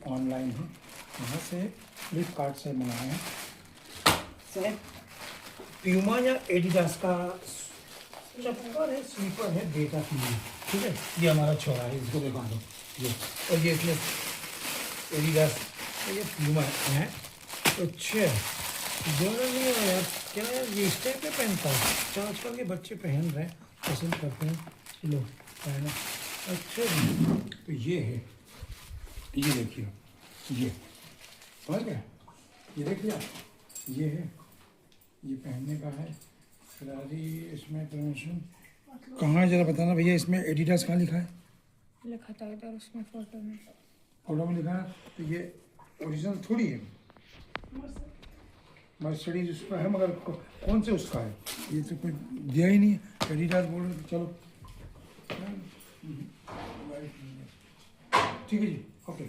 Online है, यहाँ से फ्लिपकार्ट से मंगाए हैं। शायद प्यूमा या एडिडास का चप्पल है, स्लीपर है बेटा के लिए। ठीक है, ये हमारा छोरा है, इसको दिखा दो ये। और ये इसमें एडिडास, ये प्यूमा है। अच्छा जरूर नहीं है यार, क्या यार ये इस टाइप पे पहनता है? अच्छा आजकल के बच्चे पहन रहे हैं, पसंद करते हैं, लो पहना। अच्छा जी, तो ये है, ये देखिए, ये समझ गए, ये देखिए ये है, ये पहनने का है। फिरारी इसमें परमिशन कहाँ है जरा बताना भैया, इसमें एडिडास कहाँ लिखा है? लिखा था इधर उसमें फोटो में लिखा है। तो ये ओरिजिनल थोड़ी है, मर्सिडीज उसका है, मगर कौन से उसका है, ये तो कोई दिया ही नहीं है। एडिडास बोल रहे, चलो ठीक है जी, ओके।